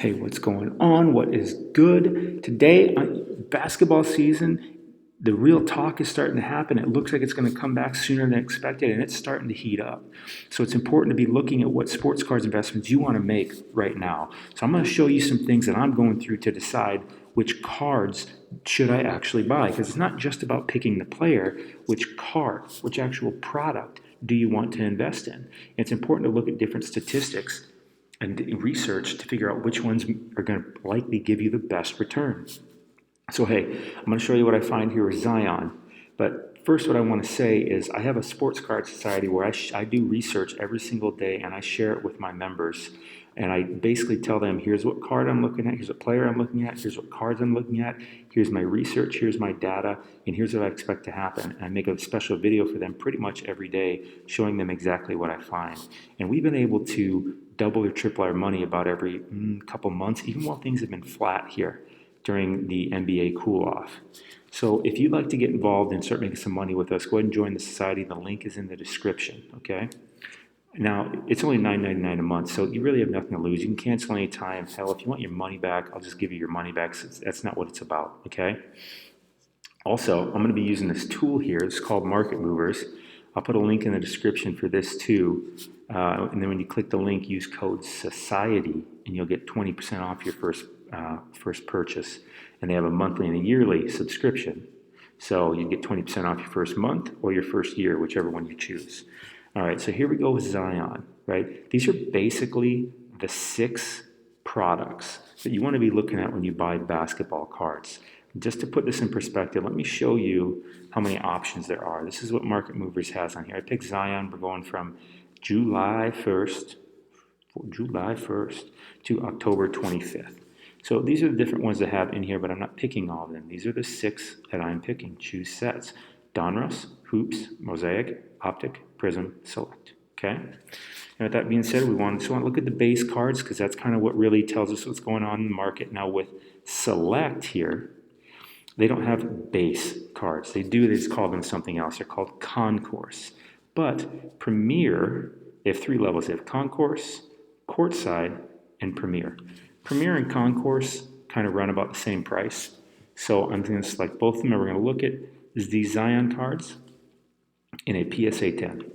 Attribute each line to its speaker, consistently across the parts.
Speaker 1: Hey, what's going on? What is good? Today, basketball season, the real talk is starting to happen. It looks like it's going to come back sooner than expected, and it's starting to heat up. So it's important to be looking at what sports cards investments you want to make right now. So I'm going to show you some things that I'm going through to decide which cards should I actually buy, because it's not just about picking the player. Which card, which actual product do you want to invest in? And it's important to look at different statistics and research to figure out which ones are going to likely give you the best return. So hey, I'm going to show you what I find here with Zion. But first, what I want to say is I have a sports card society where I do research every single day, and I share it with my members. And I basically tell them, here's what card I'm looking at, here's what player I'm looking at, here's what cards I'm looking at, here's my research, here's my data, and here's what I expect to happen. And I make a special video for them pretty much every day, showing them exactly what I find. And we've been able to double or triple our money about every couple months, even while things have been flat here during the NBA cool-off. So if you'd like to get involved and start making some money with us, go ahead and join the society. The link is in the description, okay? Now, it's only $9.99 a month, so you really have nothing to lose. You can cancel any time. Hell, if you want your money back, I'll just give you your money back. So that's not what it's about, okay? Also, I'm going to be using this tool here. It's called Market Movers. I'll put a link in the description for this too. And then when you click the link, use code SOCIETY, and you'll get 20% off your first purchase. And they have a monthly and a yearly subscription. So you get 20% off your first month or your first year, whichever one you choose. All right, so here we go with Zion, right? These are basically the 6 products that you want to be looking at when you buy basketball cards. Just to put this in perspective, let me show you how many options there are. This is what Market Movers has on here. I picked Zion. We're going from July 1st to October 25th. So these are the different ones that have in here, but I'm not picking all of them. These are the 6 that I'm picking. Choose sets. Donruss, Hoops, Mosaic, Optic, Prizm, Select. Okay? And with that being said, we want to look at the base cards, because that's kind of what really tells us what's going on in the market. Now with Select here, they don't have base cards. They just call them something else. They're called Concourse. But Premier, they have 3 levels. They have Concourse, Courtside, and Premier. Premier and Concourse kind of run about the same price. So I'm going to select both of them, and we're going to look at these Zion cards in a PSA 10.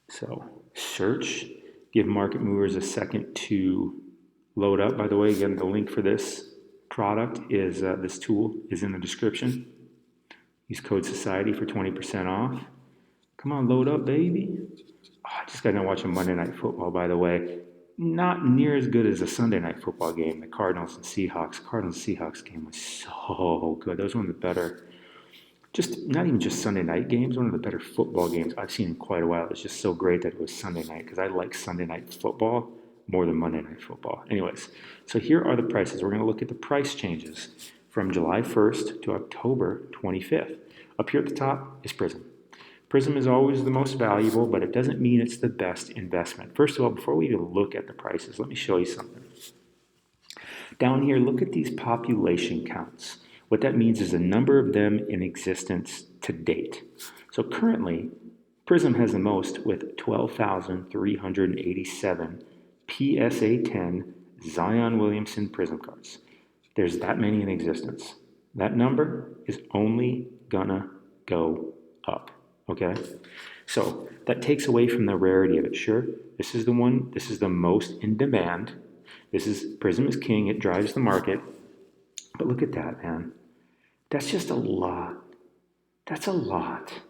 Speaker 1: So search, give Market Movers a second to load up. By the way, again, the link for this product is, this tool is in the description. Use code SOCIETY for 20% off. Come on, load up, baby. Oh, I just got done watching Monday Night Football, by the way. Not near as good as a Sunday Night Football game, the Cardinals and Seahawks. Cardinals-Seahawks game was so good. That was one of the better, not even just Sunday night games, one of the better football games I've seen in quite a while. It's just so great that it was Sunday night, because I like Sunday Night Football more than Monday Night Football. Anyways, so here are the prices. We're going to look at the price changes from July 1st to October 25th. Up here at the top is Prizm. Prizm is always the most valuable, but it doesn't mean it's the best investment. First of all, before we even look at the prices, let me show you something. Down here, look at these population counts. What that means is the number of them in existence to date. So currently, Prizm has the most with 12,387 PSA 10 Zion Williamson Prizm cards. There's that many in existence. That number is only gonna go up, okay? So that takes away from the rarity of it. Sure, this is the most in demand. Prizm is king, it drives the market. But look at that, man. That's just a lot. That's a lot.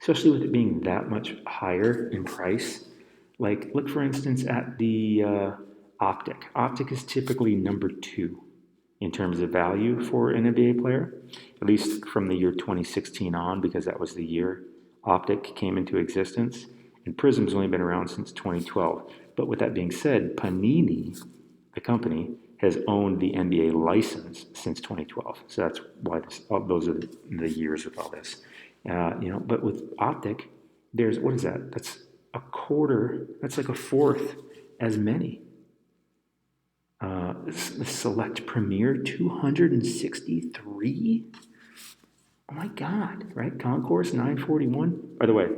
Speaker 1: Especially with it being that much higher in price. Like, look for instance at the Optic. Optic is typically number 2 in terms of value for an NBA player, at least from the year 2016 on, because that was the year Optic came into existence. And Prizm's only been around since 2012. But with that being said, Panini, the company, has owned the NBA license since 2012. So that's why those are the years with all this. But with Optic, what is that? That's a quarter, that's like a fourth as many. The Select Premier, 263? Oh my God, right? Concourse, 941. By the way,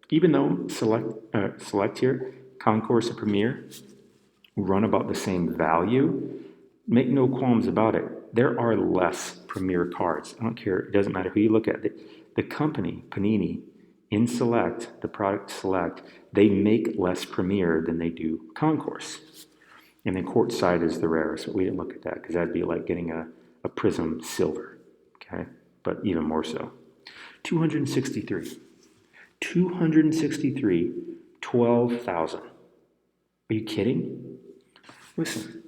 Speaker 1: even though Select here, Concourse and Premier run about the same value, make no qualms about it. There are less premier cards. I don't care. It doesn't matter who you look at. The company, Panini, in Select, the product Select, they make less premier than they do Concourse. And then Courtside is the rarest, but we didn't look at that because that'd be like getting a Prism Silver, okay? But even more so. 263. 263, 12,000. Are you kidding? Listen,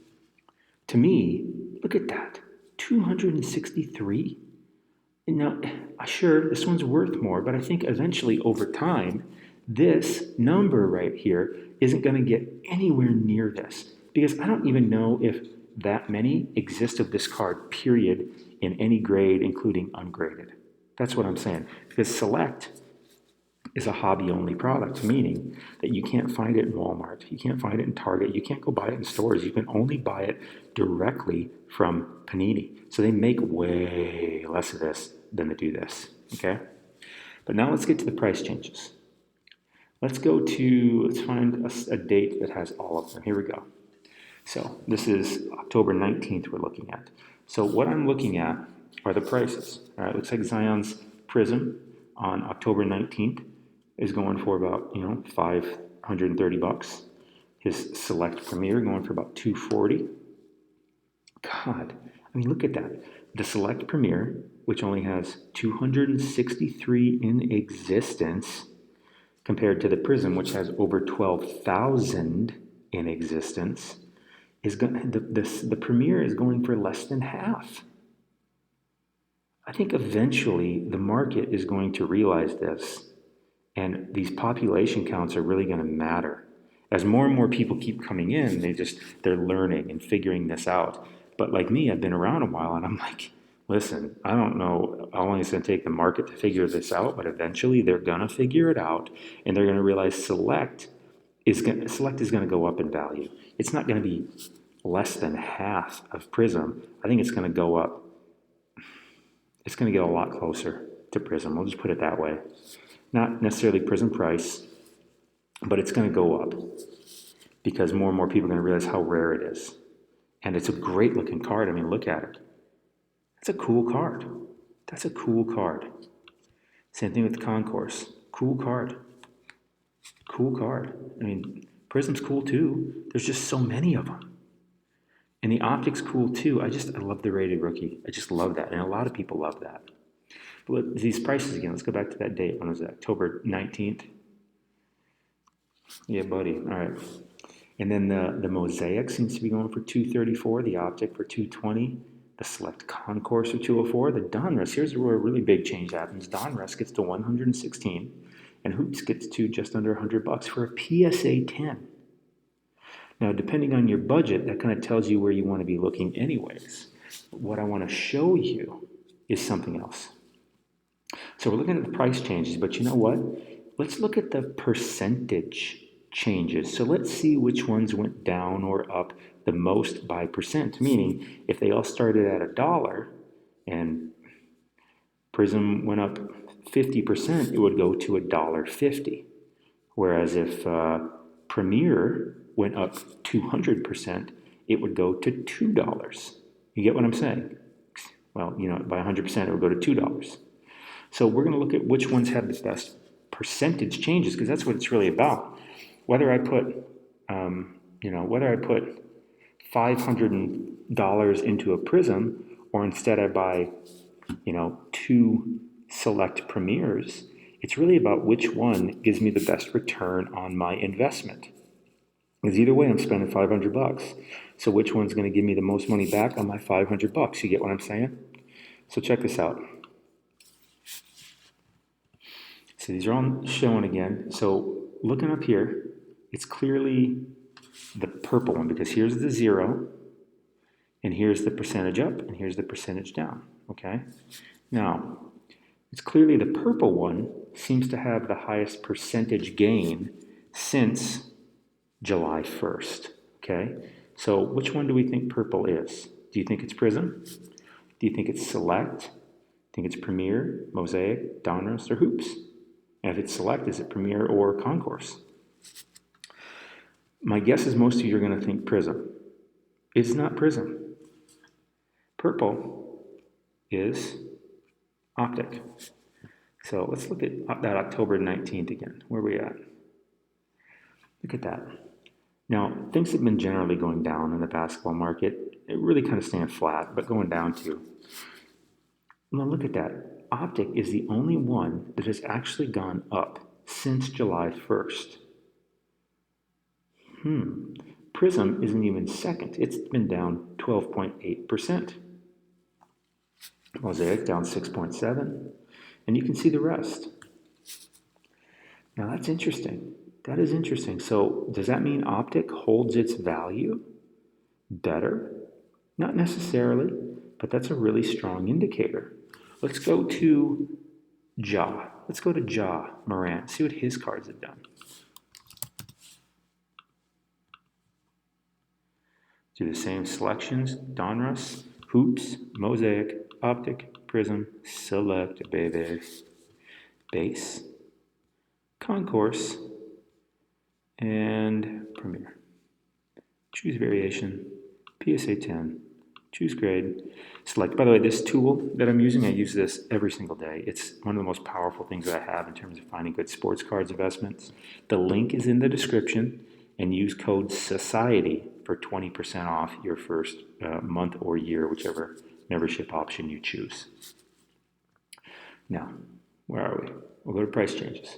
Speaker 1: to me, look at that. 263? Now, sure, this one's worth more, but I think eventually over time, this number right here isn't going to get anywhere near this because I don't even know if that many exist of this card, period, in any grade, including ungraded. That's what I'm saying. Because Select is a hobby-only product, meaning that you can't find it in Walmart, you can't find it in Target, you can't go buy it in stores, you can only buy it directly from Panini. So they make way less of this than they do this, okay? But now let's get to the price changes. Let's find a date that has all of them. Here we go. So this is October 19th we're looking at. So what I'm looking at are the prices. All right, looks like Zion's Prizm on October 19th is going for about, $530. His Select Premier going for about $240. God, I mean, look at that. The Select Premier, which only has 263 in existence, compared to the Prizm, which has over 12,000 in existence, the Premier is going for less than half. I think eventually the market is going to realize this, and these population counts are really going to matter. As more and more people keep coming in, they're learning and figuring this out. But like me, I've been around a while, and I'm like, listen, I don't know how long it's going to take the market to figure this out, but eventually they're going to figure it out, and they're going to realize Select is going to go up in value. It's not going to be less than half of Prizm. I think it's going to go up. It's going to get a lot closer to Prizm. We'll just put it that way. Not necessarily Prizm price, but it's going to go up because more and more people are going to realize how rare it is. And it's a great looking card. I mean, look at it. That's a cool card. That's a cool card. Same thing with the Concourse. Cool card. Cool card. I mean, Prizm's cool too. There's just so many of them. And the optic's cool too. I love the rated rookie. I just love that. And a lot of people love that. But these prices again, let's go back to that date. When was that? October 19th? Yeah, buddy. All right. And then the Mosaic seems to be going for $234, the Optic for $220, the Select Concourse for $204, the Donruss. Here's where a really big change happens. Donruss gets to $116, and Hoops gets to just under $100 for a PSA 10. Now, depending on your budget, that kind of tells you where you want to be looking anyways. But what I want to show you is something else. So we're looking at the price changes, but you know what? Let's look at the percentage changes. So let's see which ones went down or up the most by percent, meaning if they all started at $1 and Prizm went up 50%, it would go to $1.50. Whereas if Premier went up 200%, it would go to $2. You get what I'm saying? Well, by 100%, it would go to $2. So we're going to look at which ones have the best percentage changes, because that's what it's really about. Whether I put, $500 into a Prizm, or instead I buy, 2 Select Premiers, it's really about which one gives me the best return on my investment. Because either way, I'm spending $500. So which one's going to give me the most money back on my $500? You get what I'm saying? So check this out. So these are all shown again. So looking up here, it's clearly the purple one, because here's the 0, and here's the percentage up, and here's the percentage down, okay? Now, it's clearly the purple one seems to have the highest percentage gain since July 1st, okay? So which one do we think purple is? Do you think it's Prizm? Do you think it's Select? Do you think it's Premier, Mosaic, Donruss, or Hoops? And if it's Select, is it Premier or Concourse? My guess is most of you are going to think Prism. It's not Prism. Purple is optic. So let's look at that October 19th again. Where are we at? Look at that. Now, things have been generally going down in the basketball market. It really kind of staying flat, but going down too. Now look at that. Optic is the only one that has actually gone up since July 1st. Prism isn't even second. It's been down 12.8%. Mosaic down 6.7%. And you can see the rest. Now that's interesting. That is interesting. So does that mean optic holds its value better? Not necessarily, but that's a really strong indicator. Let's go to Ja. Let's go to Ja Morant, see what his cards have done. Do the same selections, Donruss, Hoops, Mosaic, Optic, Prism, Select, Baby, Base, Concourse, and Premier. Choose variation, PSA 10, choose grade, select. By the way, this tool that I'm using, I use this every single day. It's one of the most powerful things that I have in terms of finding good sports cards investments. The link is in the description, and use code SOCIETY for 20% off your first month or year, whichever membership option you choose. Now, where are we? We'll go to price changes.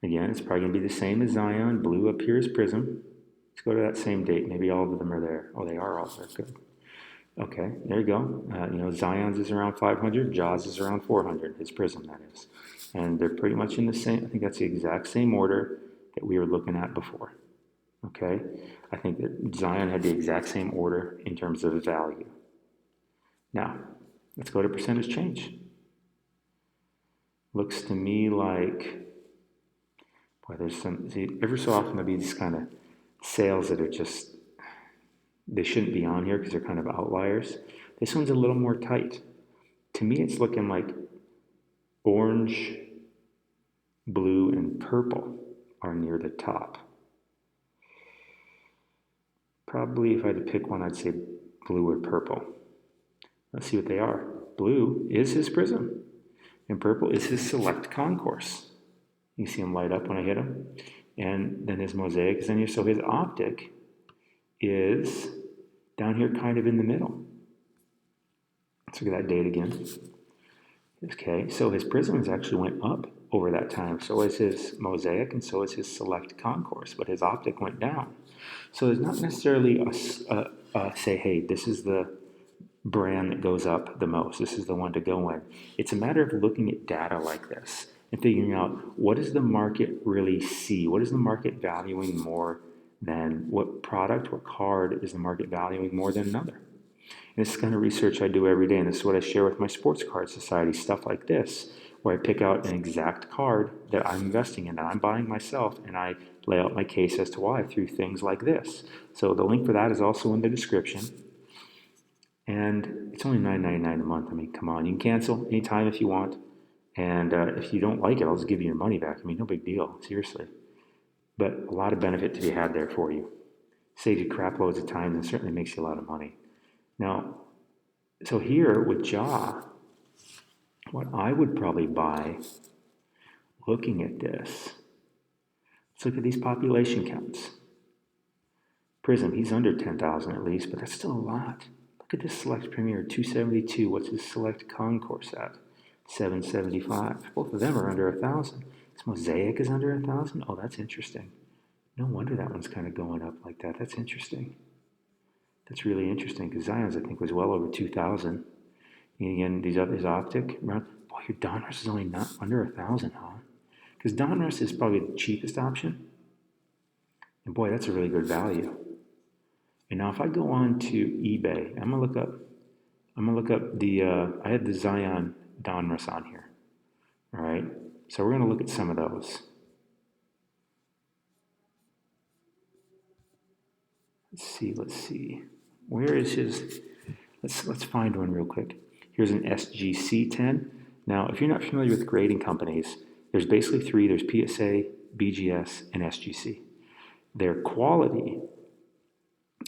Speaker 1: Again, it's probably going to be the same as Zion. Blue up here is Prism. Let's go to that same date. Maybe all of them are there. Oh, they are all there. Good. Okay, there you go. Zion's is around 500. Jaws is around 400. His Prism, that is. And they're pretty much in the same, I think that's the exact same order that we were looking at before. Okay, I think that Zion had the exact same order in terms of value. Now, let's go to percentage change. Looks to me like, boy, there's some, see, every so often there'll be these kind of sales that are just, they shouldn't be on here because they're kind of outliers. This one's a little more tight. To me, it's looking like orange, blue, and purple are near the top. Probably if I had to pick one, I'd say blue or purple. Let's see what they are. Blue is his Prism, and purple is his Select Concourse. You see him light up when I hit him. And then his Mosaic is in here. So his Optic is down here kind of in the middle. Let's look at that date again. Okay, so his Prisms actually went up over that time. So is his Mosaic, and so is his Select Concourse, but his Optic went down. So there's not necessarily a say, hey, this is the brand that goes up the most. This is the one to go in. It's a matter of looking at data like this and figuring out, what does the market really see? What is the market valuing more than, what product, what card is the market valuing more than another? And this is the kind of research I do every day, and this is what I share with my Sports Card Society, stuff like this, where I pick out an exact card that I'm investing in, that I'm buying myself, and I lay out my case as to why through things like this. So the link for that is also in the description. And it's only $9.99 a month. I mean, come on, you can cancel anytime if you want. And if you don't like it, I'll just give you your money back. I mean, no big deal, seriously. But a lot of benefit to be had there for you. Saves you crap loads of time and certainly makes you a lot of money. Now, so here with Ja, what I would probably buy, looking at this, let's look at these population counts. Prism, he's under 10,000 at least, but that's still a lot. Look at this Select Premier, 272. What's his Select Concourse at? 775. Both of them are under 1,000. This Mosaic is under 1,000. Oh, that's interesting. No wonder that one's kind of going up like that. That's interesting. That's really interesting because Zion's, I think, was well over 2,000. And again, these others, Optic, around, boy, your Donruss is only not under 1,000, huh? Because Donruss is probably the cheapest option. And boy, that's a really good value. And now if I go on to eBay, I'm gonna look up the, I had the Zion Donruss on here. All right, so we're gonna look at some of those. Let's see. Where is his, let's find one real quick. Here's an SGC 10. Now, if you're not familiar with grading companies, there's basically three. There's PSA, BGS, and SGC. their quality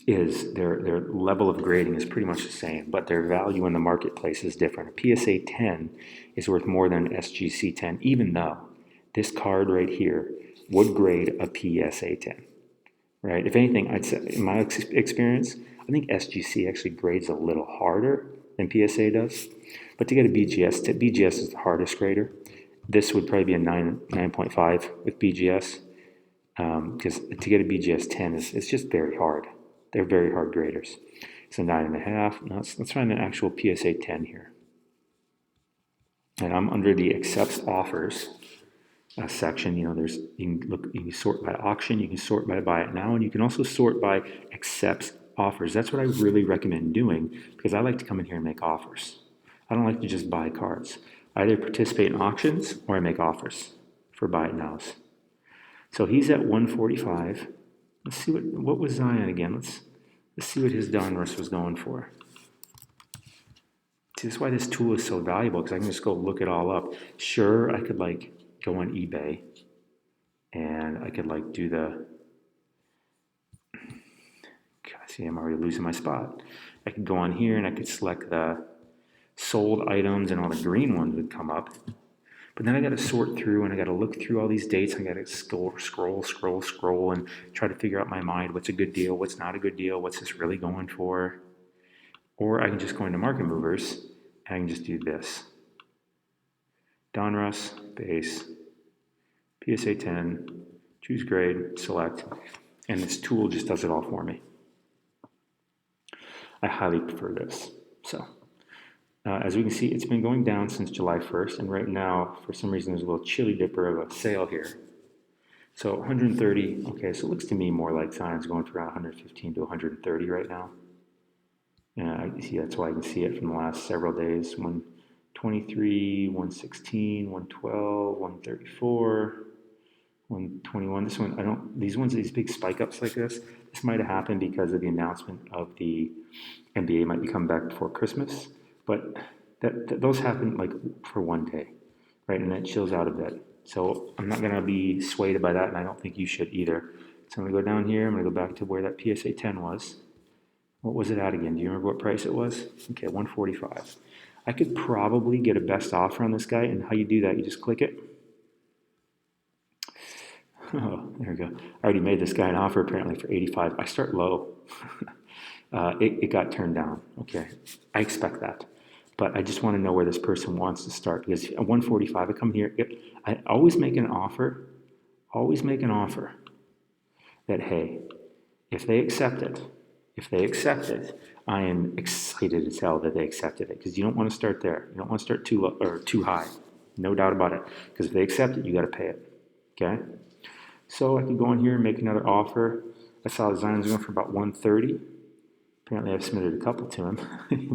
Speaker 1: is their level of grading is pretty much the same, but their value in the marketplace is different. A PSA 10 is worth more than an SGC 10, even though this card right here would grade a PSA 10, right? If anything, I'd say, in my experience, I think SGC actually grades a little harder than PSA does. But to get a BGS, BGS is the hardest grader. This would probably be a 9.5 with BGS, because to get a BGS 10 is just very hard. They're very hard graders. So 9.5. Now let's find an actual PSA 10 here. And I'm under the accepts offers section. You know, there's you can sort by auction, you can sort by buy it now, and you can also sort by accepts offers. That's what I really recommend doing, because I like to come in here and make offers. I don't like to just buy cards. I either participate in auctions or I make offers for buy it nows. So he's at 145. Let's see what was Zion again. Let's see what his Donruss was going for. See, that's why this tool is so valuable, because I can just go look it all up. Sure, I could like go on eBay and I could like do the, God, see, I'm already losing my spot. I could go on here and I could select the sold items, and all the green ones would come up. But then I got to sort through, and I got to look through all these dates. I got to scroll, and try to figure out in my mind what's a good deal, what's not a good deal, what's this really going for. Or I can just go into Market Movers, and I can just do this. Donruss, base, PSA 10, choose grade, select, and this tool just does it all for me. I highly prefer this. So, as we can see, it's been going down since July 1st, and right now, for some reason, there's a little chili dipper of a sale here. So 130, okay, so it looks to me more like Zion's going for around 115 to 130 right now. And I see that's why I can see it from the last several days. 123, 116, 112, 134, 121. This one, these big spike ups like this might have happened because of the announcement of the NBA might be coming back before Christmas. But those happen like for one day, right? And that chills out a bit. So I'm not going to be swayed by that, and I don't think you should either. So I'm going to go down here. I'm going to go back to where that PSA 10 was. What was it at again? Do you remember what price it was? Okay, 145. I could probably get a best offer on this guy, and how you do that, you just click it. Oh, there we go. I already made this guy an offer apparently for 85. I start low. It got turned down. Okay, I expect that. But I just want to know where this person wants to start, because at 145, I come here. I always make an offer that, hey, if they accept it, I am excited as hell that they accepted it, because you don't want to start there. You don't want to start too low or too high. No doubt about it. Because if they accept it, you got to pay it. Okay? So I could go in here and make another offer. I saw Zion's going for about 130. Apparently I've submitted a couple to him.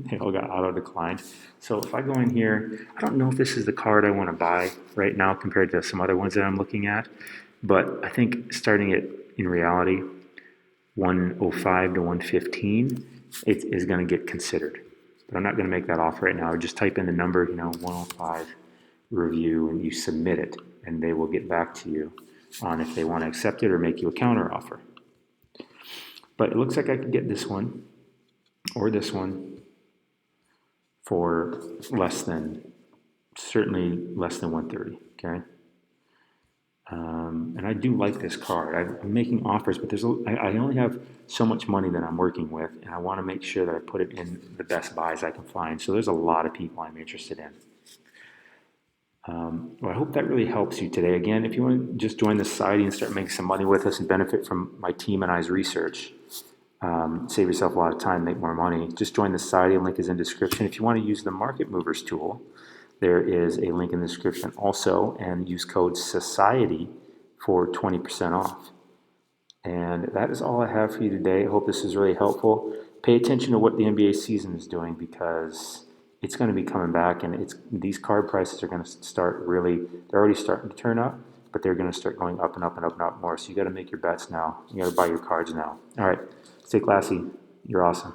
Speaker 1: They all got auto-declined. So if I go in here, I don't know if this is the card I want to buy right now compared to some other ones that I'm looking at. But I think starting at, in reality, 105 to 115, it is going to get considered. But I'm not going to make that offer right now. I just type in the number, 105 review, and you submit it, and they will get back to you on if they want to accept it or make you a counter offer. But it looks like I could get this one or this one for certainly less than 130, okay? And I do like this card. I'm making offers, but I only have so much money that I'm working with, and I want to make sure that I put it in the best buys I can find. So there's a lot of people I'm interested in. Well, I hope that really helps you today. Again, if you want to just join the society and start making some money with us and benefit from my team and I's research, save yourself a lot of time, make more money, just join the society. The link is in the description. If you want to use the Market Movers tool, there is a link in the description also, and use code SOCIETY for 20% off. And that is all I have for you today. I hope this is really helpful. Pay attention to what the NBA season is doing, because it's going to be coming back, and these card prices are going to start they're already starting to turn up, but they're going to start going up and up and up and up more. So you got to make your bets now. You got to buy your cards now. All right, stay classy. You're awesome.